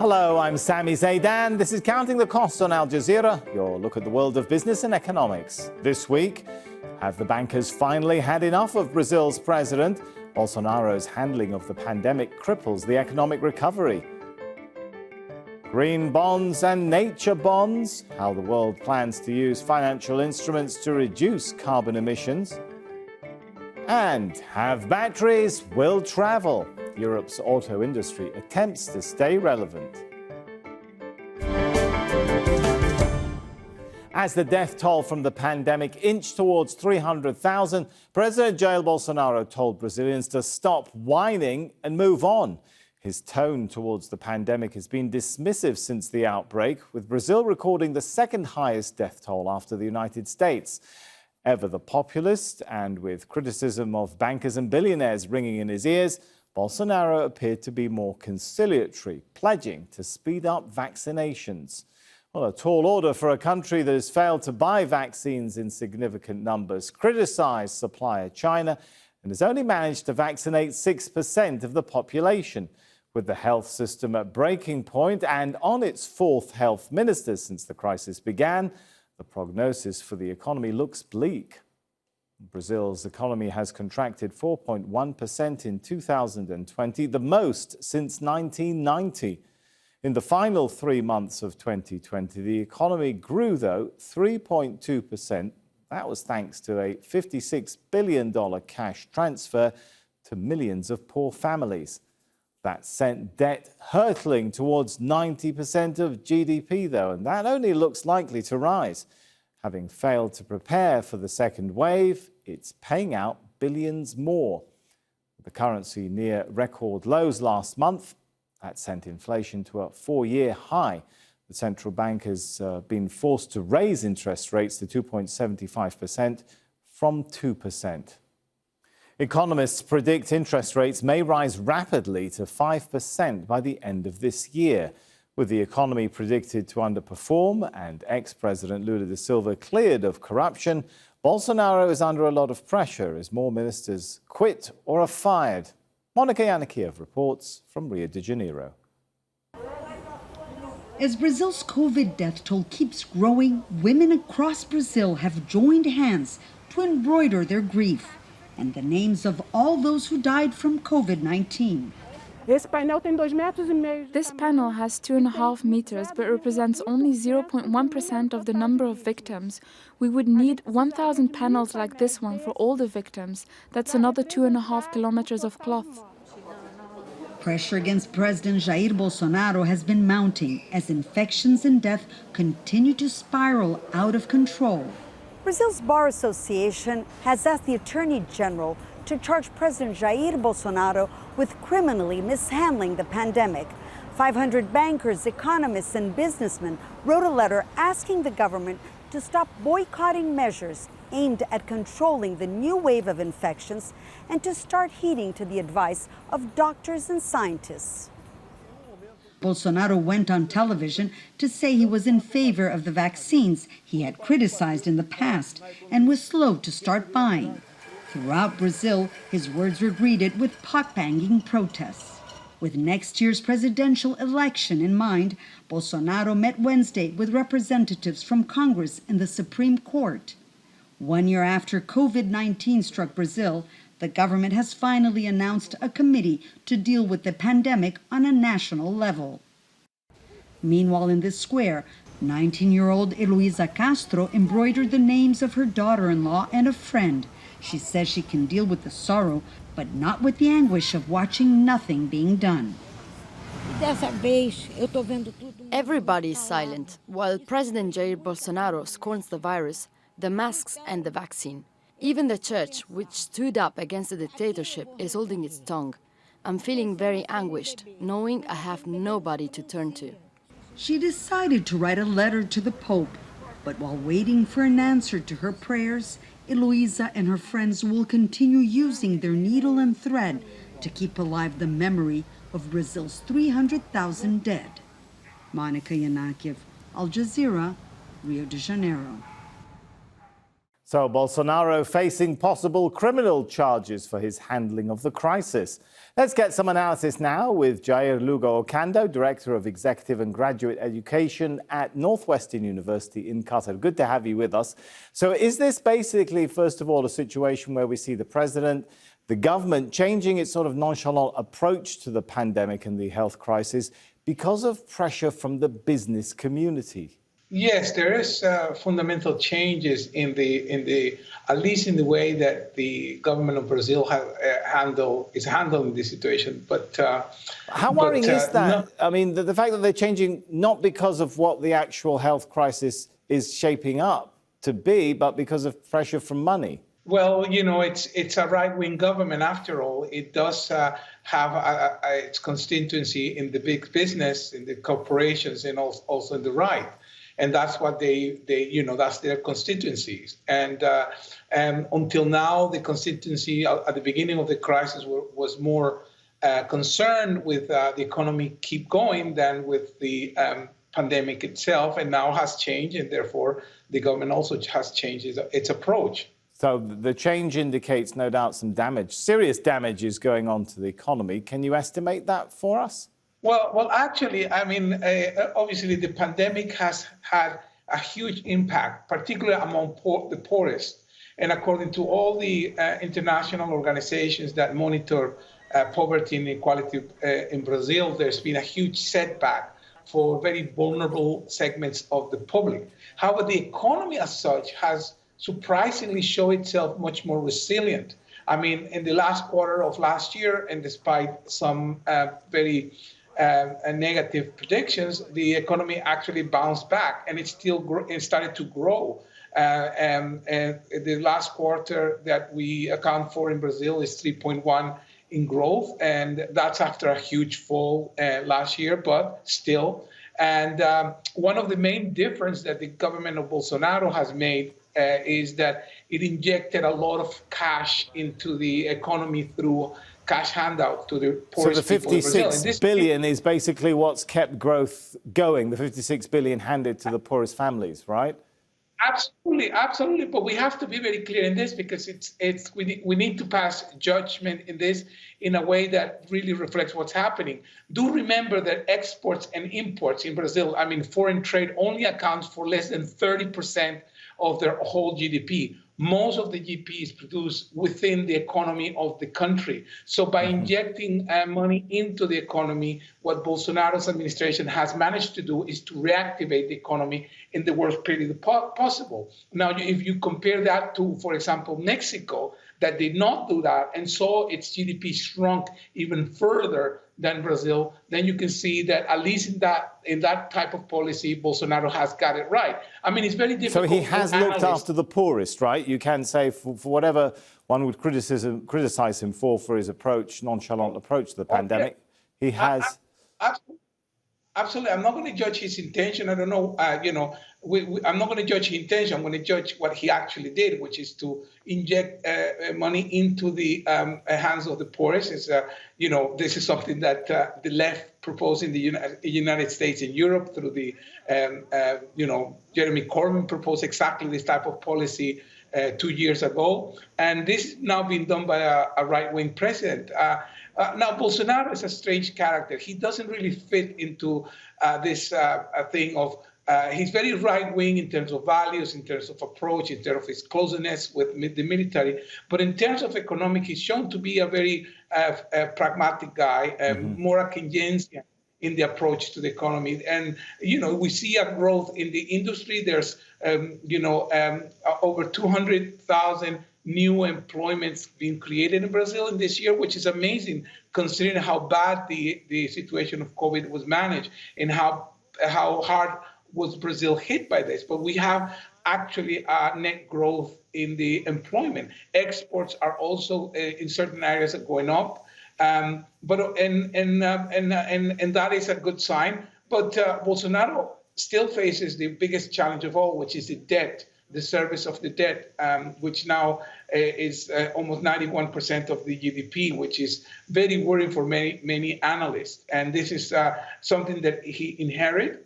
Hello, I'm Sami Zaidan. This is Counting the Cost on Al Jazeera, your look at the world of business and economics. This week, have the bankers finally had enough of Brazil's president? Bolsonaro's handling of the pandemic cripples the economic recovery. Green bonds and nature bonds, how the world plans to use financial instruments to reduce carbon emissions. And have batteries will travel? Europe's auto industry attempts to stay relevant. As the death toll from the pandemic inched towards 300,000, President Jair Bolsonaro told Brazilians to stop whining and move on. His tone towards the pandemic has been dismissive since the outbreak, with Brazil recording the second highest death toll after the United States. Ever the populist, and with criticism of bankers and billionaires ringing in his ears, Bolsonaro appeared to be more conciliatory, pledging to speed up vaccinations. Well, a tall order for a country that has failed to buy vaccines in significant numbers, criticised supplier China, and has only managed to vaccinate 6% of the population. With the health system at breaking point and on its fourth health minister since the crisis began, the prognosis for the economy looks bleak. Brazil's economy has contracted 4.1% in 2020, the most since 1990. In the final 3 months of 2020, the economy grew, though, 3.2%. That was thanks to a $56 billion cash transfer to millions of poor families. That sent debt hurtling towards 90% of GDP, though, and that only looks likely to rise. Having failed to prepare for the second wave, it's paying out billions more. The currency near record lows last month, that sent inflation to a 4-year high. The central bank has been forced to raise interest rates to 2.75% from 2%. Economists predict interest rates may rise rapidly to 5% by the end of this year. With the economy predicted to underperform and ex-President Lula da Silva cleared of corruption, Bolsonaro is under a lot of pressure as more ministers quit or are fired. Monica Yanakiev reports from Rio de Janeiro. As Brazil's COVID death toll keeps growing, women across Brazil have joined hands to embroider their grief and the names of all those who died from COVID-19. This panel has 2.5 meters, but represents only 0.1% of the number of victims. We would need 1,000 panels like this one for all the victims. That's another 2.5 kilometers of cloth. Pressure against President Jair Bolsonaro has been mounting as infections and death continue to spiral out of control. Brazil's Bar Association has asked the Attorney General to charge President Jair Bolsonaro with criminally mishandling the pandemic. 500 bankers, economists, and businessmen wrote a letter asking the government to stop boycotting measures aimed at controlling the new wave of infections and to start heeding to the advice of doctors and scientists. Bolsonaro went on television to say he was in favor of the vaccines he had criticized in the past and was slow to start buying. Throughout Brazil, his words were greeted with pot-banging protests. With next year's presidential election in mind, Bolsonaro met Wednesday with representatives from Congress and the Supreme Court. 1 year after COVID-19 struck Brazil, the government has finally announced a committee to deal with the pandemic on a national level. Meanwhile, in this square, 19-year-old Heloisa Castro embroidered the names of her daughter-in-law and a friend. She says she can deal with the sorrow, but not with the anguish of watching nothing being done. Everybody is silent, while President Jair Bolsonaro scorns the virus, the masks and the vaccine. Even the church, which stood up against the dictatorship, is holding its tongue. I'm feeling very anguished, knowing I have nobody to turn to. She decided to write a letter to the Pope, but while waiting for an answer to her prayers, Heloisa and her friends will continue using their needle and thread to keep alive the memory of Brazil's 300,000 dead. Monica Yanakiev, Al Jazeera, Rio de Janeiro. So Bolsonaro facing possible criminal charges for his handling of the crisis. Let's get some analysis now with Jair Lugo-Ocando, Director of Executive and Graduate Education at Northwestern University in Qatar. Good to have you with us. So is this basically, first of all, a situation where we see the president, the government changing its sort of nonchalant approach to the pandemic and the health crisis because of pressure from the business community? Yes, there is fundamental changes in the at least in the way that the government of Brazil is handling the situation. But how worrying is that? I mean, the fact that they're changing not because of what the actual health crisis is shaping up to be, but because of pressure from money. Well, you know, it's a right-wing government after all. It does have its constituency in the big business, in the corporations, and also in the right. And that's what they that's their constituencies. And until now, the constituency at the beginning of the crisis was more concerned with the economy keep going than with the pandemic itself, and now has changed, and therefore the government also has changed its approach. So the change indicates, no doubt, some damage, serious damage is going on to the economy. Can you estimate that for us? Well, actually, I mean, obviously, the pandemic has had a huge impact, particularly among the poorest. And according to all the international organizations that monitor poverty and inequality in Brazil, there's been a huge setback for very vulnerable segments of the public. However, the economy as such has surprisingly shown itself much more resilient. I mean, in the last quarter of last year, and despite some very negative predictions, the economy actually bounced back, and it started to grow. And the last quarter that we account for in Brazil is 3.1 in growth, and that's after a huge fall last year, but still. And one of the main differences that the government of Bolsonaro has made is that it injected a lot of cash into the economy through cash handout to the poorest people in Brazil. So the 56 billion is basically what's kept growth going, the 56 billion handed to the poorest families, right? Absolutely, absolutely. But we have to be very clear in this, because we need to pass judgment in this in a way that really reflects what's happening. Do remember that exports and imports in Brazil, I mean, foreign trade only accounts for less than 30% of their whole GDP. Most of the GDP is produced within the economy of the country. So by injecting money into the economy, what Bolsonaro's administration has managed to do is to reactivate the economy in the worst period possible. Now, if you compare that to, for example, Mexico, that did not do that and saw its GDP shrunk even further than Brazil, then you can see that at least in that type of policy, Bolsonaro has got it right. I mean, it's very difficult. So he has looked after the poorest, right? You can say for whatever one would criticize him for his approach, nonchalant approach to the pandemic, he has. Absolutely. I'm not going to judge his intention. I don't know, I'm not going to judge his intention. I'm going to judge what he actually did, which is to inject money into the hands of the poorest. It's, this is something that the left proposed in the United States and Europe through the, Jeremy Corbyn proposed exactly this type of policy 2 years ago. And this is now being done by a right-wing president. Now, Bolsonaro is a strange character. He doesn't really fit into this thing of, he's very right-wing in terms of values, in terms of approach, in terms of his closeness with the military. But in terms of economic, he's shown to be a very pragmatic guy, more a Keynesian in the approach to the economy. And, we see a growth in the industry. There's, over 200,000 new employments being created in Brazil in this year, which is amazing considering how bad the situation of COVID was managed and how hard was Brazil hit by this. But we have actually a net growth in the employment. Exports are also in certain areas going up, and that is a good sign. But Bolsonaro still faces the biggest challenge of all, which is the debt. The service of the debt, which now is almost 91% of the GDP, which is very worrying for many analysts. And this is something that he inherited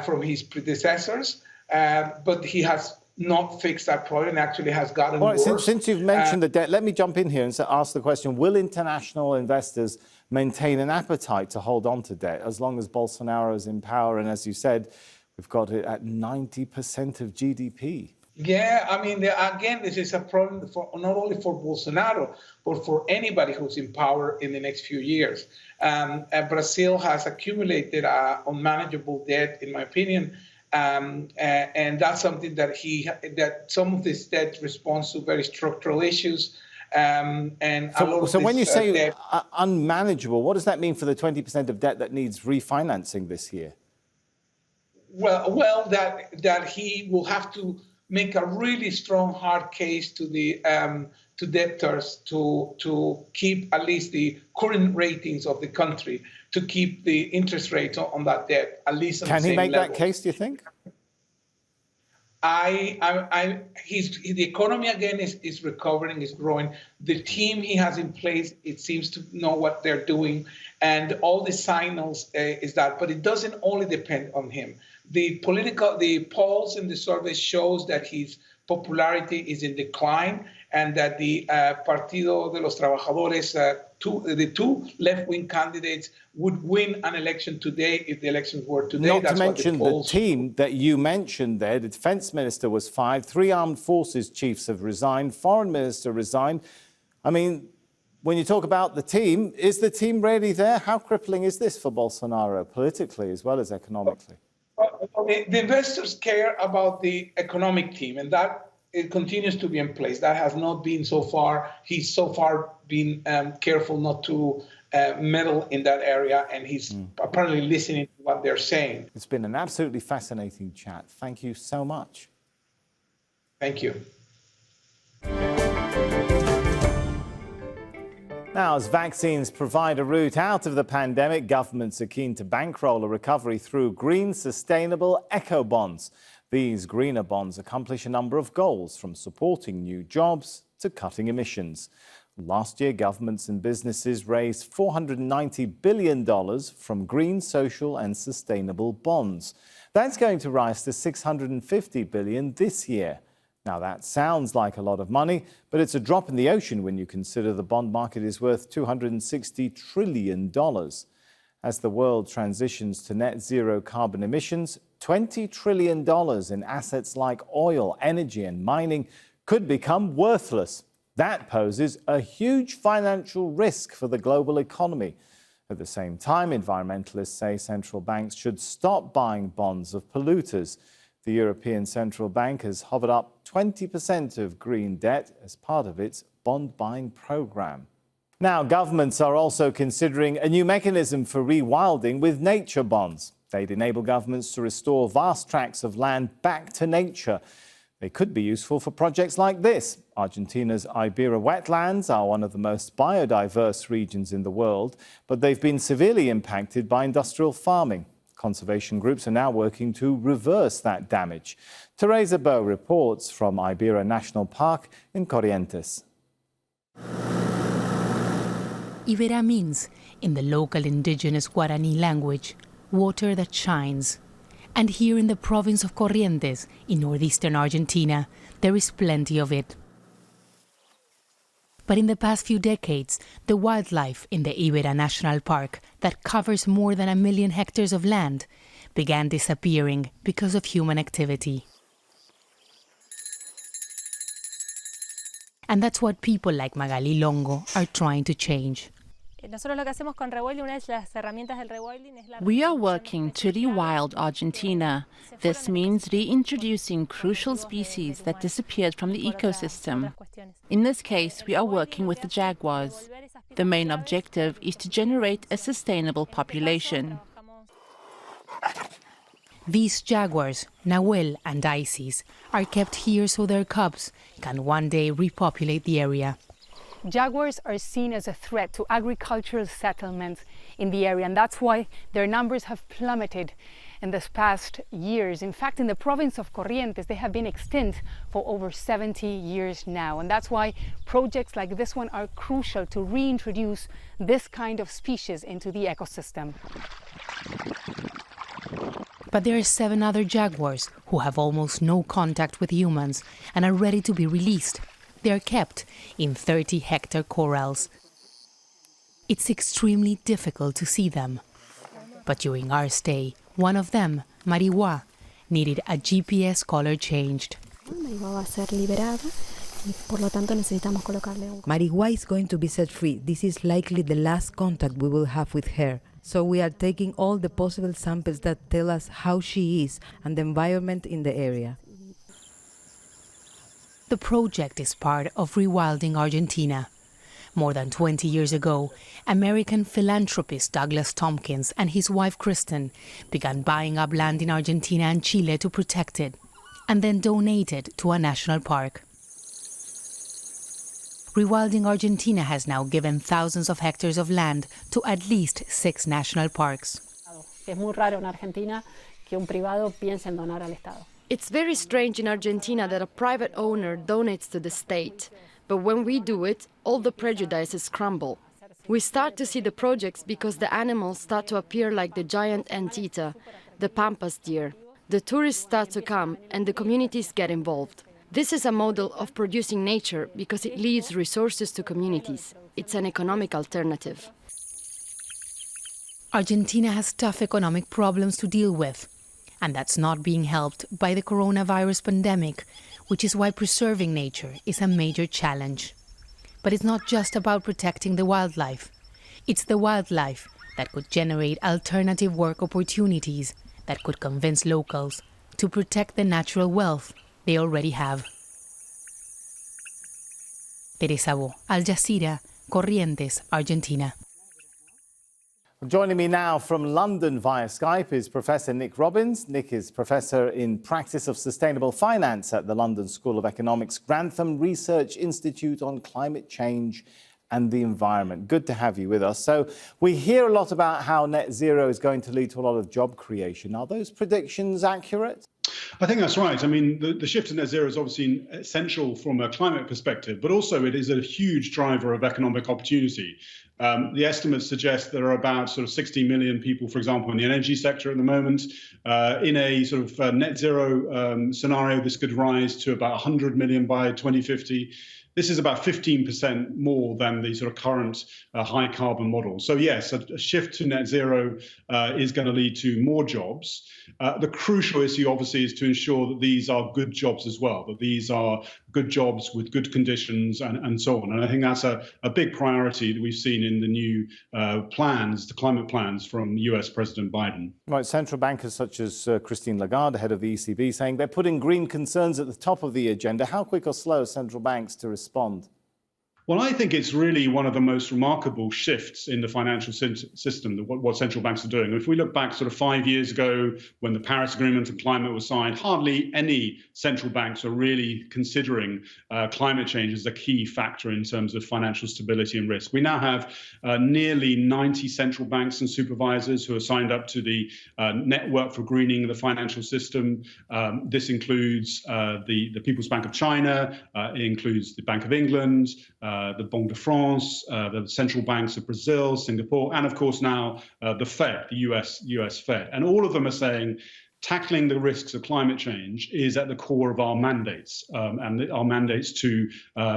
from his predecessors, but he has not fixed that problem. It actually has gotten All right, worse. since you've mentioned the debt, let me jump in here and ask the question, will international investors maintain an appetite to hold on to debt as long as Bolsonaro is in power? And as you said, we've got it at 90% of GDP. Yeah, I mean, again, this is a problem for not only for Bolsonaro, but for anybody who's in power in the next few years. Brazil has accumulated unmanageable debt, in my opinion, and that's something that some of this debt responds to very structural issues. So when you say unmanageable, what does that mean for the 20% of debt that needs refinancing this year? Well, that he will have to make a really strong, hard case to the to debtors to keep at least the current ratings of the country, to keep the interest rates on that debt at least on the same level. Can he make that case, do you think? The economy again is recovering, is growing. The team he has in place, it seems to know what they're doing, and all the signals is that. But it doesn't only depend on him. The polls and the surveys shows that his popularity is in decline, and that the Partido de los Trabajadores, the two left-wing candidates, would win an election today if the elections were today. Not to mention the team that you mentioned there. The defense minister was fired. 3 armed forces chiefs have resigned. Foreign minister resigned. I mean, when you talk about the team, is the team really there? How crippling is this for Bolsonaro, politically as well as economically? Well, the investors care about the economic team, and that it continues to be in place. That has not been so far. He's so far been careful not to meddle in that area, and he's apparently listening to what they're saying. It's been an absolutely fascinating chat. Thank you so much. Thank you. Now, as vaccines provide a route out of the pandemic, governments are keen to bankroll a recovery through green, sustainable eco-bonds. These greener bonds accomplish a number of goals, from supporting new jobs to cutting emissions. Last year, governments and businesses raised $490 billion from green, social and sustainable bonds. That's going to rise to $650 billion this year. Now, that sounds like a lot of money, but it's a drop in the ocean when you consider the bond market is worth $260 trillion. As the world transitions to net zero carbon emissions, $20 trillion in assets like oil, energy and mining could become worthless. That poses a huge financial risk for the global economy. At the same time, environmentalists say central banks should stop buying bonds of polluters. The European Central Bank has hovered up 20% of green debt as part of its bond buying program. Now, governments are also considering a new mechanism for rewilding with nature bonds. They'd enable governments to restore vast tracts of land back to nature. They could be useful for projects like this. Argentina's Ibera wetlands are one of the most biodiverse regions in the world, but they've been severely impacted by industrial farming. Conservation groups are now working to reverse that damage. Teresa Bow reports from Ibera National Park in Corrientes. Ibera means, in the local indigenous Guarani language, water that shines. And here in the province of Corrientes, in northeastern Argentina, there is plenty of it. But in the past few decades, the wildlife in the Ibera National Park, that covers more than 1 million hectares of land, began disappearing because of human activity. And that's what people like MAGALI Longo are trying to change. We are working to rewild Argentina. This means reintroducing crucial species that disappeared from the ecosystem. In this case, we are working with the jaguars. The main objective is to generate a sustainable population. These jaguars, Nahuel and Isis, are kept here so their cubs can one day repopulate the area. Jaguars are seen as a threat to agricultural settlements in the area, and that's why their numbers have plummeted in this past years. In fact, in the province of Corrientes, they have been extinct for over 70 years now, and that's why projects like this one are crucial to reintroduce this kind of species into the ecosystem. But there are 7 other jaguars who have almost no contact with humans and are ready to be released. They are kept in 30-hectare corrals. It's extremely difficult to see them. But during our stay, one of them, Mariwa, needed a GPS collar changed. Mariwa is going to be set free. This is likely the last contact we will have with her. So we are taking all the possible samples that tell us how she is and the environment in the area. The project is part of Rewilding Argentina. More than 20 years ago, American philanthropist Douglas Tompkins and his wife Kristen began buying up land in Argentina and Chile to protect it, and then donate it to a national park. Rewilding Argentina has now given thousands of hectares of land to at least 6 national parks. It's very strange in Argentina that a private owner donates to the state. But when we do it, all the prejudices crumble. We start to see the projects because the animals start to appear like the giant antita, the pampas deer. The tourists start to come and the communities get involved. This is a model of producing nature because it leaves resources to communities. It's an economic alternative. Argentina has tough economic problems to deal with, and that's not being helped by the coronavirus pandemic, which is why preserving nature is a major challenge. But it's not just about protecting the wildlife. It's the wildlife that could generate alternative work opportunities that could convince locals to protect the natural wealth they already have. Teresa Bo, Al Jazeera, Corrientes, Argentina. Joining me now from London via Skype is Professor Nick Robbins. Nick is Professor in Practice of Sustainable Finance at the London School of Economics, Grantham Research Institute on Climate Change and the Environment. Good to have you with us. So we hear a lot about how net zero is going to lead to a lot of job creation. Are those predictions accurate? I think that's right. I mean, the shift to net zero is obviously essential from a climate perspective, but also it is a huge driver of economic opportunity. The estimates suggest there are about sort of 60 million people, for example, in the energy sector at the moment. In a sort of net zero scenario, this could rise to about 100 million by 2050. This is about 15% more than the sort of current high carbon model. So yes, a shift to net zero is going to lead to more jobs. The crucial issue, obviously, is to ensure that these are good jobs as well, that these are good jobs with good conditions and so on. And I think that's a big priority that we've seen in the new plans, the climate plans from US President Biden. Right, central bankers such as Christine Lagarde, head of the ECB, saying they're putting green concerns at the top of the agenda. How quick or slow are central banks to respond? Well, I think it's really one of the most remarkable shifts in the financial system, what central banks are doing. If we look back sort of 5 years ago, when the Paris Agreement and climate was signed, hardly any central banks are really considering climate change as a key factor in terms of financial stability and risk. We now have nearly 90 central banks and supervisors who are signed up to the Network for Greening the Financial System. This includes the People's Bank of China, it includes the Bank of England, the Banque de France, the central banks of Brazil, Singapore, and of course now the Fed, the US Fed. And all of them are saying tackling the risks of climate change is at the core of our mandates, and our mandates to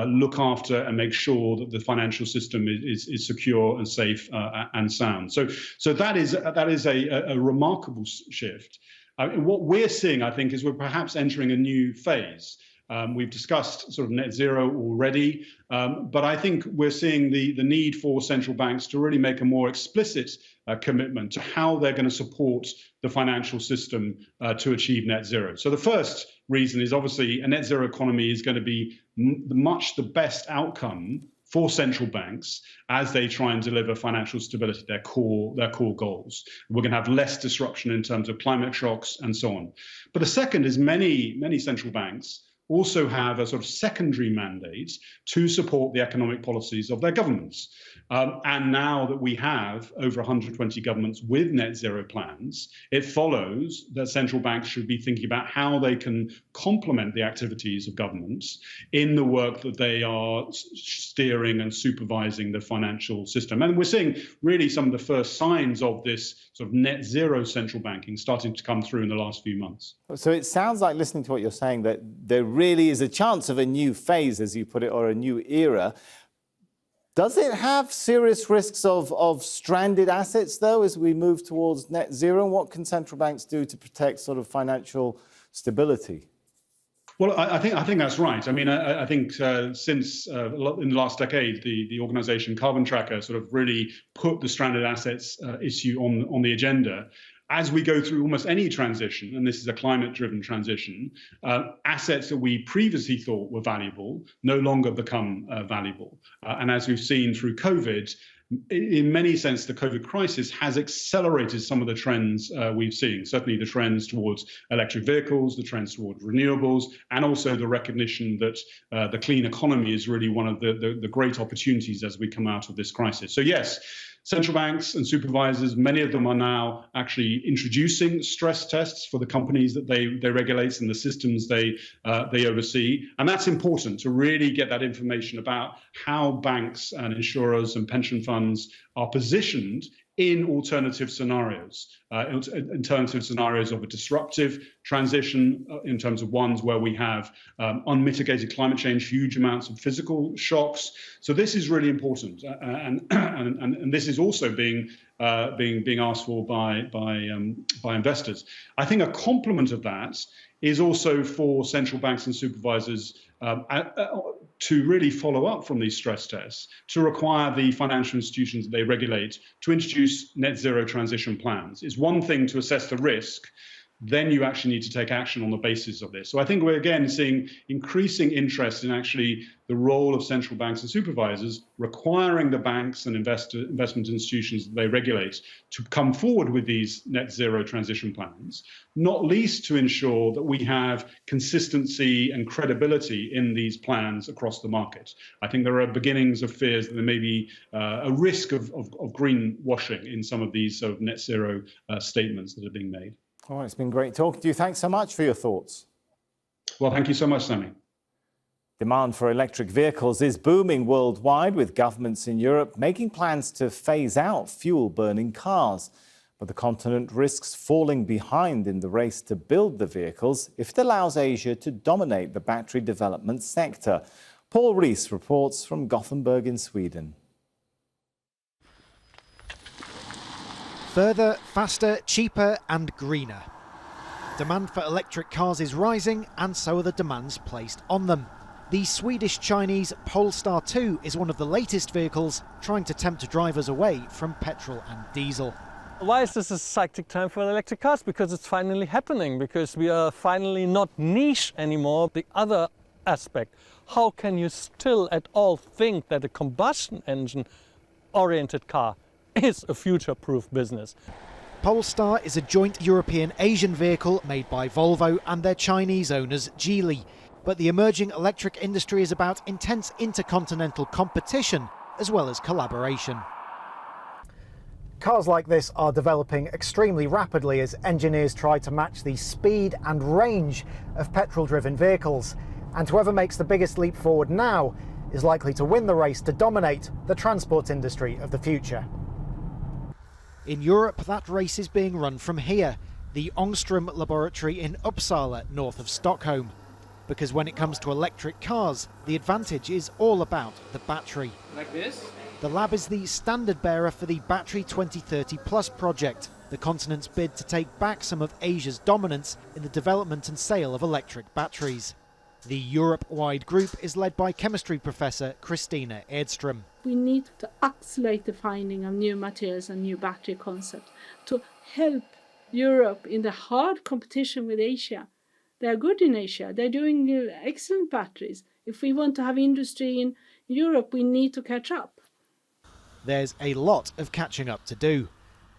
look after and make sure that the financial system is secure and safe and sound. So that is a remarkable shift. What we're seeing, I think, is we're perhaps entering a new phase. We've discussed sort of net zero already, but I think we're seeing the need for central banks to really make a more explicit commitment to how they're going to support the financial system to achieve net zero. So the first reason is obviously a net zero economy is going to be much the best outcome for central banks as they try and deliver financial stability, their core goals. We're going to have less disruption in terms of climate shocks and so on. But the second is many central banks also have a sort of secondary mandate to support the economic policies of their governments. And now that we have over 120 governments with net zero plans, it follows that central banks should be thinking about how they can complement the activities of governments in the work that they are steering and supervising the financial system. And we're seeing really some of the first signs of this sort of net zero central banking starting to come through in the last few months. So it sounds like, listening to what you're saying, that there really is a chance of a new phase, as you put it, or a new era. Does it have serious risks of stranded assets, though, as we move towards net zero? And what can central banks do to protect sort of financial stability? Well, I think that's right. I mean, I think since in the last decade, the organization Carbon Tracker sort of really put the stranded assets issue on the agenda. As we go through almost any transition, and this is a climate-driven transition, assets that we previously thought were valuable no longer become valuable. And as we've seen through COVID, in many sense, the COVID crisis has accelerated some of the trends we've seen, certainly the trends towards electric vehicles, the trends towards renewables, and also the recognition that the clean economy is really one of the great opportunities as we come out of this crisis. So yes, central banks and supervisors, many of them are now actually introducing stress tests for the companies that they regulate and the systems they oversee. And that's important to really get that information about how banks and insurers and pension funds are positioned in alternative scenarios of a disruptive transition, in terms of ones where we have unmitigated climate change, huge amounts of physical shocks. So this is really important, and this is also being asked for by investors. I think a complement of that is also for central banks and supervisors to really follow up from these stress tests, to require the financial institutions that they regulate to introduce net zero transition plans. It's one thing to assess the risk, then you actually need to take action on the basis of this. So I think we're again seeing increasing interest in actually the role of central banks and supervisors requiring the banks and investment institutions that they regulate to come forward with these net zero transition plans, not least to ensure that we have consistency and credibility in these plans across the market. I think there are beginnings of fears that there may be a risk of greenwashing in some of these sort of net zero statements that are being made. All right, it's been great talking to you. Thanks so much for your thoughts. Well, thank you so much, Sammy. Demand for electric vehicles is booming worldwide, with governments in Europe making plans to phase out fuel-burning cars. But the continent risks falling behind in the race to build the vehicles if it allows Asia to dominate the battery development sector. Paul Rees reports from Gothenburg in Sweden. Further, faster, cheaper and greener. Demand for electric cars is rising, and so are the demands placed on them. The Swedish-Chinese Polestar 2 is one of the latest vehicles trying to tempt drivers away from petrol and diesel. Why is this a cyclic time for electric cars? Because it's finally happening, because we are finally not niche anymore. The other aspect, how can you still at all think that a combustion engine-oriented car is a future-proof business? Polestar is a joint European-Asian vehicle made by Volvo and their Chinese owners Geely. But the emerging electric industry is about intense intercontinental competition as well as collaboration. Cars like this are developing extremely rapidly as engineers try to match the speed and range of petrol-driven vehicles. And whoever makes the biggest leap forward now is likely to win the race to dominate the transport industry of the future. In Europe, that race is being run from here, the Ångström laboratory in Uppsala, north of Stockholm. Because when it comes to electric cars, the advantage is all about the battery. Like this? The lab is the standard bearer for the Battery 2030 Plus project, the continent's bid to take back some of Asia's dominance in the development and sale of electric batteries. The Europe-wide group is led by chemistry professor Christina Edström. We need to accelerate the finding of new materials and new battery concepts to help Europe in the hard competition with Asia. They are good in Asia. They're doing excellent batteries. If we want to have industry in Europe, we need to catch up. There's a lot of catching up to do.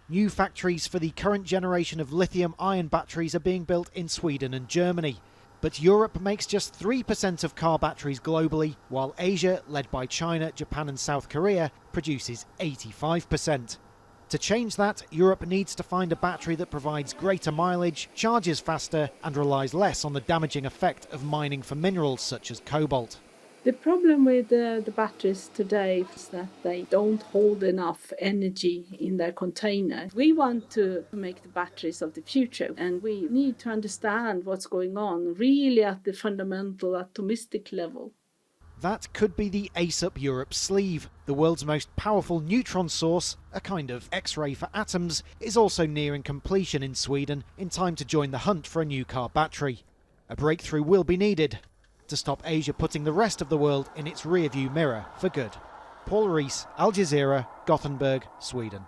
New factories for the current generation of lithium-ion batteries are being built in Sweden and Germany. But Europe makes just 3% of car batteries globally, while Asia, led by China, Japan and South Korea, produces 85%. To change that, Europe needs to find a battery that provides greater mileage, charges faster and relies less on the damaging effect of mining for minerals such as cobalt. The problem with the batteries today is that they don't hold enough energy in their container. We want to make the batteries of the future, and we need to understand what's going on really at the fundamental atomistic level. That could be the ace up Europe's sleeve. The world's most powerful neutron source, a kind of X-ray for atoms, is also nearing completion in Sweden in time to join the hunt for a new car battery. A breakthrough will be needed to stop Asia putting the rest of the world in its rearview mirror for good. Paul Rees, Al Jazeera, Gothenburg, Sweden.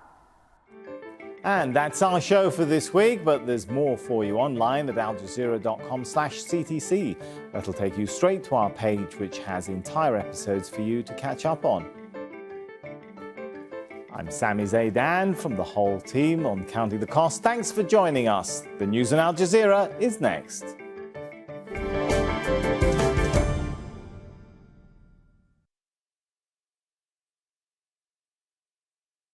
And that's our show for this week, but there's more for you online at aljazeera.com/CTC. That'll take you straight to our page, which has entire episodes for you to catch up on. I'm Sami Zaidan from the whole team on Counting the Cost. Thanks for joining us. The news on Al Jazeera is next.